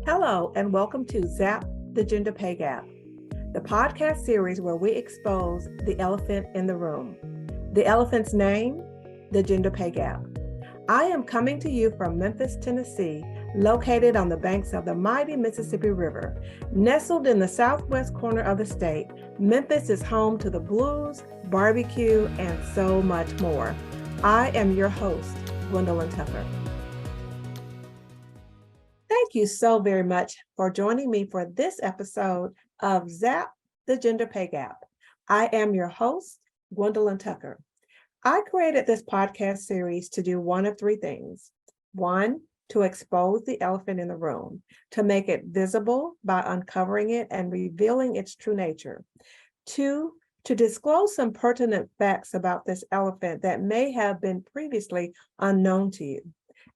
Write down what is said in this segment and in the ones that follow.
Hello, and welcome to Zap the Gender Pay Gap, the podcast series where we expose the elephant in the room. The elephant's name, the gender pay gap. I am coming to you from Memphis, Tennessee, located on the banks of the mighty Mississippi River. Nestled in the southwest corner of the state, Memphis is home to the blues, barbecue, and so much more. I am your host, Gwendolyn Tucker. Thank you so very much for joining me for this episode of Zap the Gender Pay Gap. I am your host, Gwendolyn Tucker. I created this podcast series to do one of three things. One, to expose the elephant in the room, to make it visible by uncovering it and revealing its true nature. Two, to disclose some pertinent facts about this elephant that may have been previously unknown to you.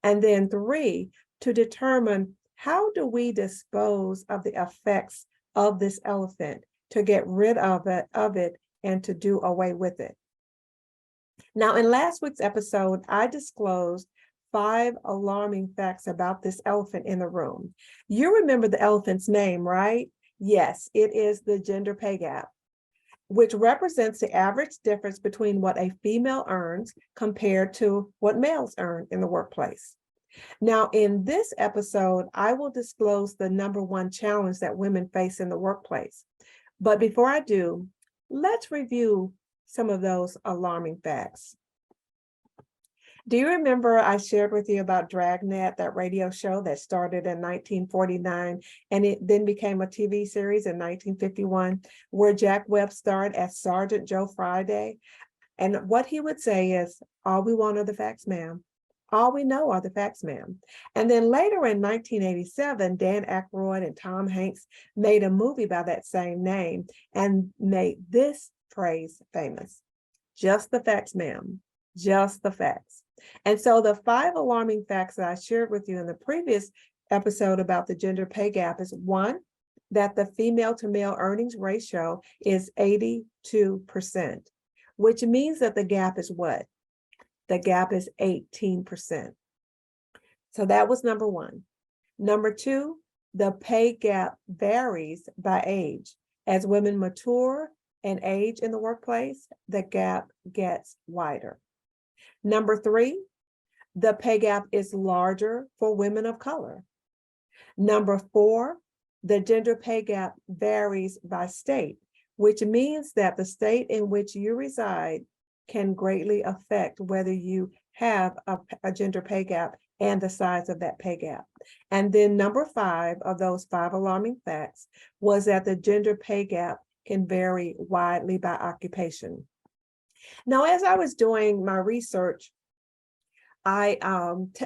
And then three, to determine how do we dispose of the effects of this elephant, to get rid of it and to do away with it. Now, in last week's episode, I disclosed 5 alarming facts about this elephant in the room. You remember the elephant's name, right? Yes, it is the gender pay gap, which represents the average difference between what a female earns compared to what males earn in the workplace. Now, in this episode, I will disclose the number one challenge that women face in the workplace. But before I do, let's review some of those alarming facts. Do you remember I shared with you about Dragnet, that radio show that started in 1949, and it then became a TV series in 1951, where Jack Webb starred as Sergeant Joe Friday? And what he would say is, all we want are the facts, ma'am. All we know are the facts, ma'am. And then later in 1987, Dan Aykroyd and Tom Hanks made a movie by that same name and made this phrase famous. Just the facts, ma'am. Just the facts. And so the 5 alarming facts that I shared with you in the previous episode about the gender pay gap is 1, that the female to male earnings ratio is 82%, which means that the gap is what? The gap is 18%. So that was number 1. Number 2, the pay gap varies by age. As women mature and age in the workplace, the gap gets wider. Number 3, the pay gap is larger for women of color. Number 4, the gender pay gap varies by state, which means that the state in which you reside can greatly affect whether you have a gender pay gap and the size of that pay gap. And then number 5 of those 5 alarming facts was that the gender pay gap can vary widely by occupation. Now, as I was doing my research, I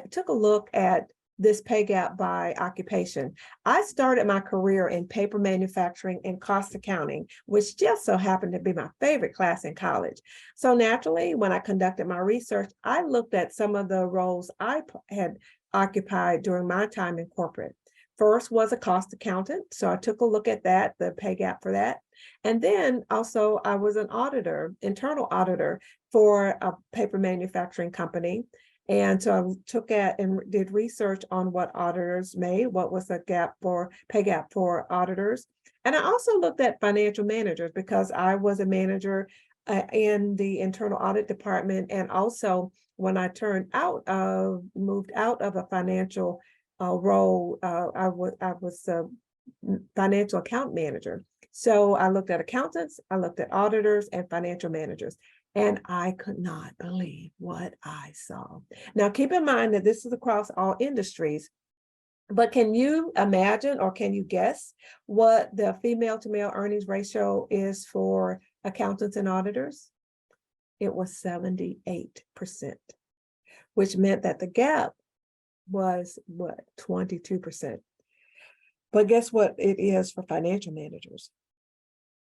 took a look at this pay gap by occupation. I started my career in paper manufacturing and cost accounting, which just so happened to be my favorite class in college. So naturally, when I conducted my research, I looked at some of the roles I had occupied during my time in corporate. First was a cost accountant. So I took a look at that, the pay gap for that. And then also I was an auditor, internal auditor for a paper manufacturing company. And so I took at and did research on what auditors made, what was the pay gap for auditors. And I also looked at financial managers because I was a manager in the internal audit department. And also when I moved out of a financial role, I was a financial account manager. So I looked at accountants, I looked at auditors and financial managers. And I could not believe what I saw. Now, keep in mind that this is across all industries, but can you imagine or can you guess what the female to male earnings ratio is for accountants and auditors? It was 78%, which meant that the gap was 22%. But guess what it is for financial managers?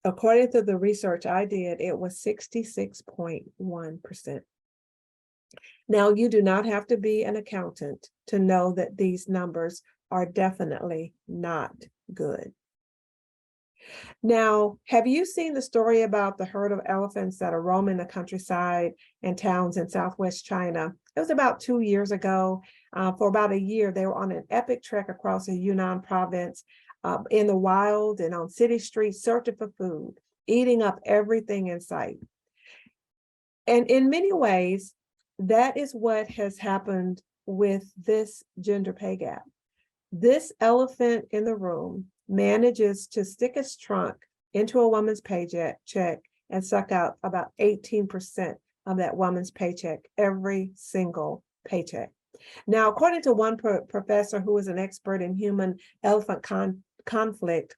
According to the research I did, it was 66.1%. Now, you do not have to be an accountant to know that these numbers are definitely not good. Now, have you seen the story about the herd of elephants that are roaming the countryside and towns in Southwest China? It was about 2 years ago. For about a year, they were on an epic trek across the Yunnan province in the wild and on city streets, searching for food, eating up everything in sight. And in many ways, that is what has happened with this gender pay gap. This elephant in the room manages to stick its trunk into a woman's paycheck and suck out about 18% of that woman's paycheck every single paycheck. Now, according to one professor who is an expert in human elephant conflict,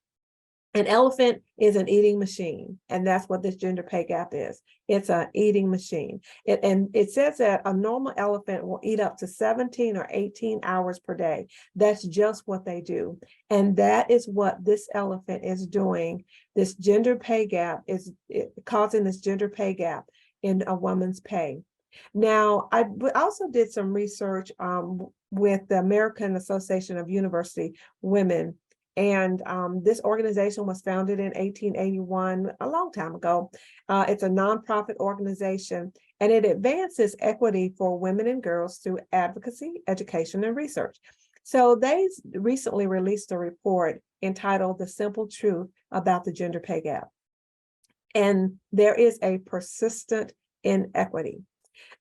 an elephant is an eating machine, and that's what this gender pay gap is. It's an eating machine. And it says that a normal elephant will eat up to 17 or 18 hours per day. That's just what they do. And that is what this elephant is doing. This gender pay gap is causing this gender pay gap in a woman's pay. Now, I also did some research with the American Association of University Women. And this organization was founded in 1881, a long time ago. It's a nonprofit organization, and it advances equity for women and girls through advocacy, education, and research. So they recently released a report entitled "The Simple Truth About the Gender Pay Gap." And there is a persistent inequity.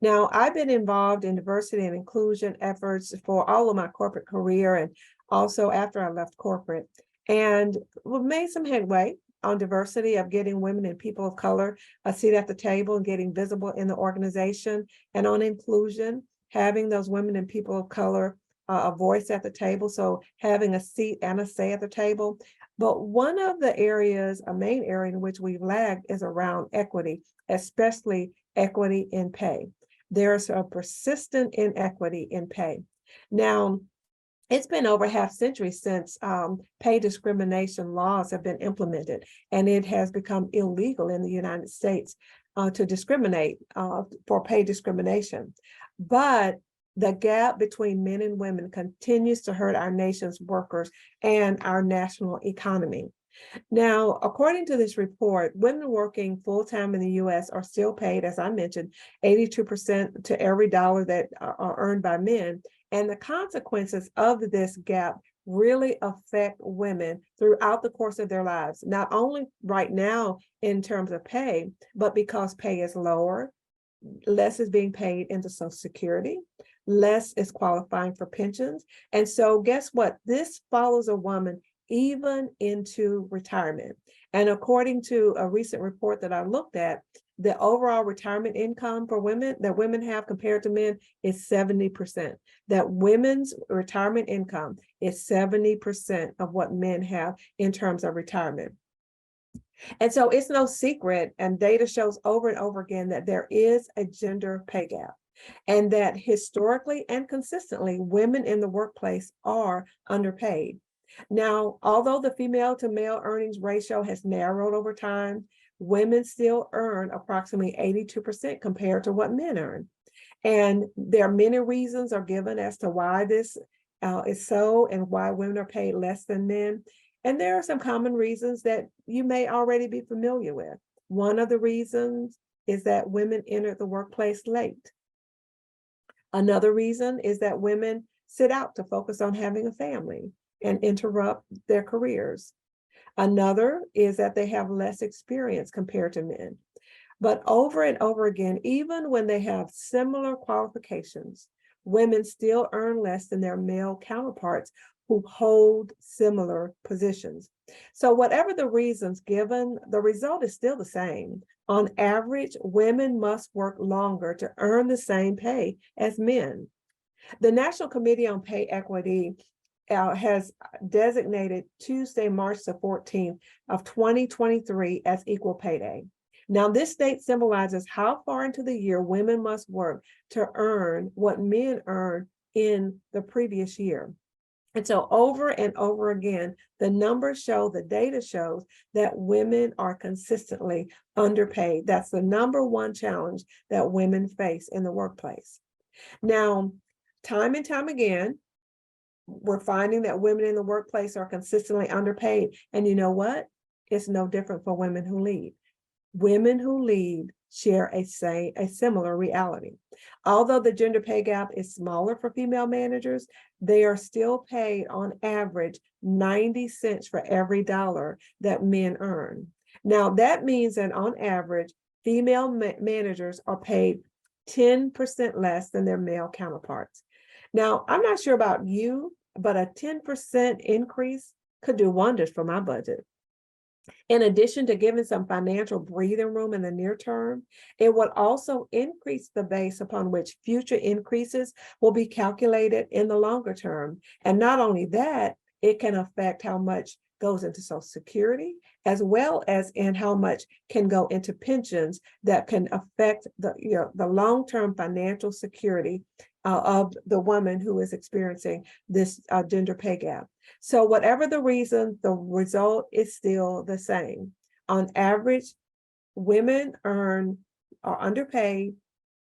Now, I've been involved in diversity and inclusion efforts for all of my corporate career and also after I left corporate. And we've made some headway on diversity of getting women and people of color a seat at the table and getting visible in the organization, and on inclusion, having those women and people of color a voice at the table, so having a seat and a say at the table. But one of the areas, a main area in which we've lagged, is around equity, especially equity in pay. There's a persistent inequity in pay. Now, it's been over half century since pay discrimination laws have been implemented, and it has become illegal in the United States to discriminate for pay discrimination. But the gap between men and women continues to hurt our nation's workers and our national economy. Now, according to this report, women working full-time in the U.S. are still paid, as I mentioned, 82% to every dollar that are earned by men. And the consequences of this gap really affect women throughout the course of their lives, not only right now in terms of pay, but because pay is lower, less is being paid into Social Security, less is qualifying for pensions. And so guess what? This follows a woman even into retirement. And according to a recent report that I looked at, the overall retirement income for women that women have compared to men is 70%. That women's retirement income is 70% of what men have in terms of retirement. And so it's no secret, and data shows over and over again that there is a gender pay gap, and that historically and consistently, women in the workplace are underpaid. Now, although the female to male earnings ratio has narrowed over time, women still earn approximately 82% compared to what men earn. And there are many reasons are given as to why this is so and why women are paid less than men. And there are some common reasons that you may already be familiar with. One of the reasons is that women enter the workplace late. Another reason is that women sit out to focus on having a family and interrupt their careers. Another is that they have less experience compared to men. But over and over again, even when they have similar qualifications, women still earn less than their male counterparts who hold similar positions. So whatever the reasons given, the result is still the same. On average, women must work longer to earn the same pay as men. The National Committee on Pay Equity has designated Tuesday, March the 14th of 2023 as Equal Pay Day. Now, this date symbolizes how far into the year women must work to earn what men earned in the previous year. And so over and over again, the numbers show, the data shows that women are consistently underpaid. That's the number one challenge that women face in the workplace. Now, time and time again, we're finding that women in the workplace are consistently underpaid. And you know what? it's no different for women who lead. Women who lead share a similar reality. Although the gender pay gap is smaller for female managers, they are still paid on average 90 cents for every dollar that men earn. Now, that means that on average, female managers are paid 10% less than their male counterparts. Now, I'm not sure about you, but a 10% increase could do wonders for my budget. In addition to giving some financial breathing room in the near term, it would also increase the base upon which future increases will be calculated in the longer term. And not only that, it can affect how much goes into Social Security, as well as in how much can go into pensions that can affect the long-term financial security of the woman who is experiencing this gender pay gap. So whatever the reason, the result is still the same. On average, women are underpaid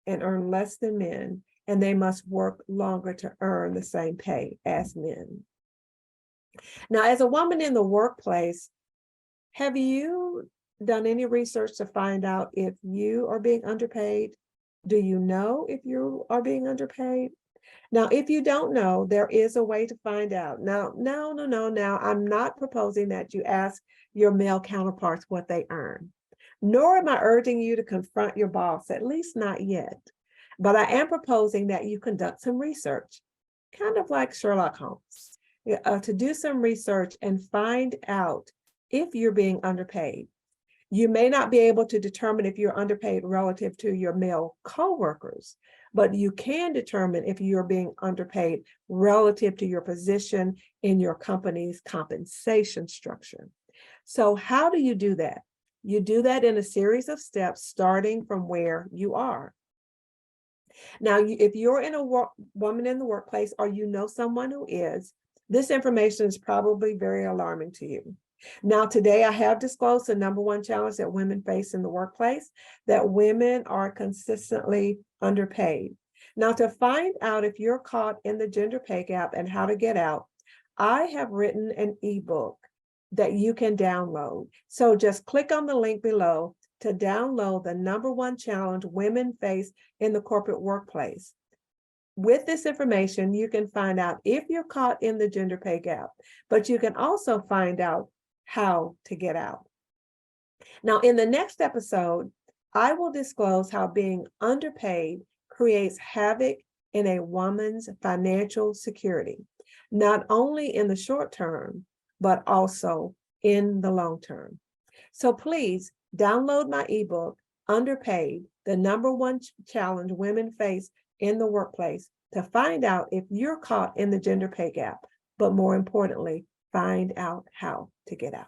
and earn less than men, and they must work longer to earn the same pay as men. Now, as a woman in the workplace, have you done any research to find out if you are being underpaid? Do you know if you are being underpaid? Now, if you don't know, there is a way to find out. Now, now, I'm not proposing that you ask your male counterparts what they earn, nor am I urging you to confront your boss, at least not yet. But I am proposing that you conduct some research, kind of like Sherlock Holmes, to do some research and find out if you're being underpaid. You may not be able to determine if you're underpaid relative to your male coworkers, but you can determine if you're being underpaid relative to your position in your company's compensation structure. So how do you do that? You do that in a series of steps starting from where you are. Now, if you're in a woman in the workplace or you know someone who is, this information is probably very alarming to you. Now, today I have disclosed the number one challenge that women face in the workplace, that women are consistently underpaid. Now, to find out if you're caught in the gender pay gap and how to get out, I have written an ebook that you can download. So just click on the link below to download the number one challenge women face in the corporate workplace. With this information, you can find out if you're caught in the gender pay gap, but you can also find out how to get out. Now, in the next episode, I will disclose how being underpaid creates havoc in a woman's financial security, not only in the short term, but also in the long term. So please download my ebook, Underpaid, the number one challenge women face in the workplace, to find out if you're caught in the gender pay gap, but more importantly, find out how to get out.